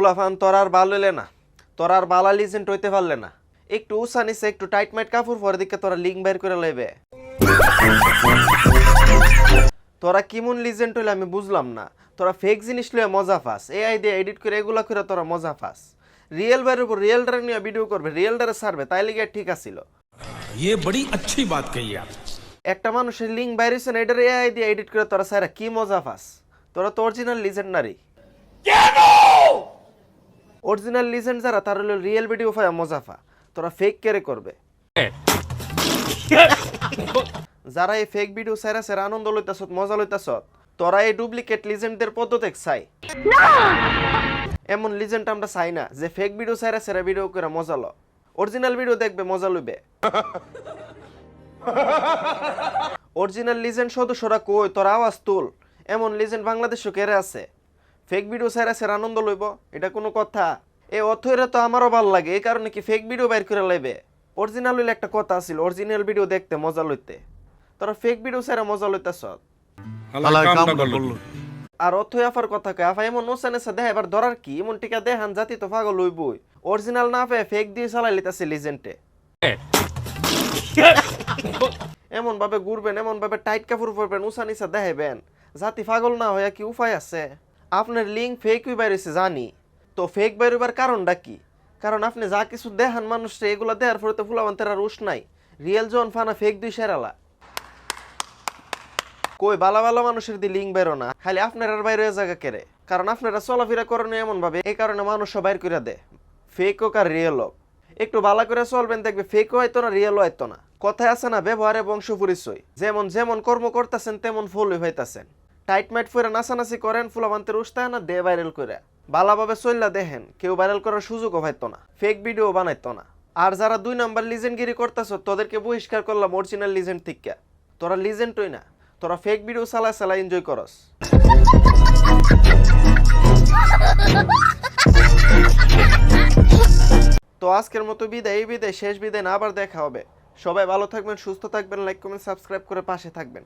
ফুলাফান তোর আর ভালো হইলে না, তোর আর বালা লিজেন্ড হইতে পারলে না, একটু উষা নিছে একটু টাইট মাইট কাপড় পরে দিকে তোরা লিঙ্ক বাইর করে লইবে। তোরা কেমন লিজেন্ড হইলে আমি বুঝলাম না। তোরা ফেক জিনিস লইয়া মজা পাস, এআই দিয়ে এডিট করে এগুলা করে তোরা মজা পাস। রিয়েল বাইরের উপর রিয়েলটারে নিয়ে ভিডিও করবে, রিয়েলটারে ছাড়বে, তাই লিগে ঠিক আছিল। ये बड़ी अच्छी बात कही आप। একটা মানুষের লিঙ্ক বাইরেছে না, এটার এআই দিয়ে এডিট করে তোরা সারা কি মজা পাস। তোরা তো অরিজিনাল লিজেন্ড নারী। অরিজিনাল লিজেন্ড যারা তার হলো রিয়েল ভিডিও পায় মজা পা, তোরা ফেক কেরে করবে। যারা এই ফেক ভিডিও সারা সারা আনন্দ লইতাছ মজা লইতাছ, তোরা এই ডুপ্লিকেট লিজেন্ডদের পদ্ধতি চাই। এমন লিজেন্ড আমরা চাই না যে ফেক ভিডিও সারা সারা ভিডিও করে মজা ল। অরিজিনাল ভিডিও দেখবে মজা লইবে। অরিজিনাল লিজেন্ড সদস্যরা কই তোর আওয়াজ তুল। এমন লিজেন্ড বাংলাদেশও কেড়ে আছে। ফেক ভিডিও সারা সারা আনন্দ লইব, এটা কোনো কথা? এই অথইরা তো আমারও ভাল লাগে, এই কারণে কি ফেক ভিডিও বাইর করে লাইবে। অরিজিনাল হইলে একটা কথা আছিল, অরিজিনাল ভিডিও দেখতে মজা লইতে। তোরা ফেক ভিডিও সারা মজা লইতাছ। আর অথই আফার কথা কয়, আফা এমন নোসানেসা দেয় এবার ধরার কি? এমন টিকা দেখান জাতি তো পাগল লইবই। অরিজিনাল না পেয়ে ফেক দিয়ে চালাই লিতাছে লিজেন্ডে। এমন ভাবে ঘুরবেন, এমন ভাবে টাইট কাপড় পরবেন, উসানিসা দেখাইবেন, জাতি পাগল না হইয়া কি উপায় আছে? আপনার লিঙ্ক ফেক হই বাইরেছে জানি, তো ফেক বাইরবার কারণটা কি? কারণ আপনি যা কিছু দেখান মানুষকে, এগুলো দেওয়ার পরে তো ফুলাবান্তের আর উস নাই। রিয়েল জন ফানা ফেক দুই সেরালা। কই বালা বালা মানুষের দি লিঙ্ক বেরো না, খালি আপনার আর বাইরে জায়গা কেড়ে। কারণ আপনারা চলাফেরা করেন এমন ভাবে, এই কারণে মানুষ বাইর করে দেয়। ফেক হোক আর রিয়েল হোক, একটু বালা করে চলবেন, দেখবে ফেকও হয়তো না রিয়েলও হয়তো না। কথায় আছে না, ব্যবহারে বংশ পরিচয়। যেমন যেমন কর্ম করতেছেন তেমন ফুলই হইতাছেন। টাইট মাইট ফেরে নাচানাচি করেন, ফুলাবান্তের উস্তায় না দে ভাইরাল করে। বালাভাবে চললা দেখেন, কেউ ভাইরাল করার সুযোগও পাইতো না, ফেক ভিডিও বানাইতো না। আর যারা 2 নাম্বার লিজেন্ডগিরি করতেছ, তোদেরকে বহিষ্কার করলাম অরিজিনাল লিজেন্ড থেকে। তোরা লিজেন্ডই না, তোরা ফেক ভিডিও চালা চালা এনজয় করস। তো আজকের মতো বিদায়, এই বিদায় শেষ বিদায় না, আবার দেখা হবে। সবাই ভালো থাকবেন, সুস্থ থাকবেন, লাইক কমেন্ট সাবস্ক্রাইব করে পাশে থাকবেন।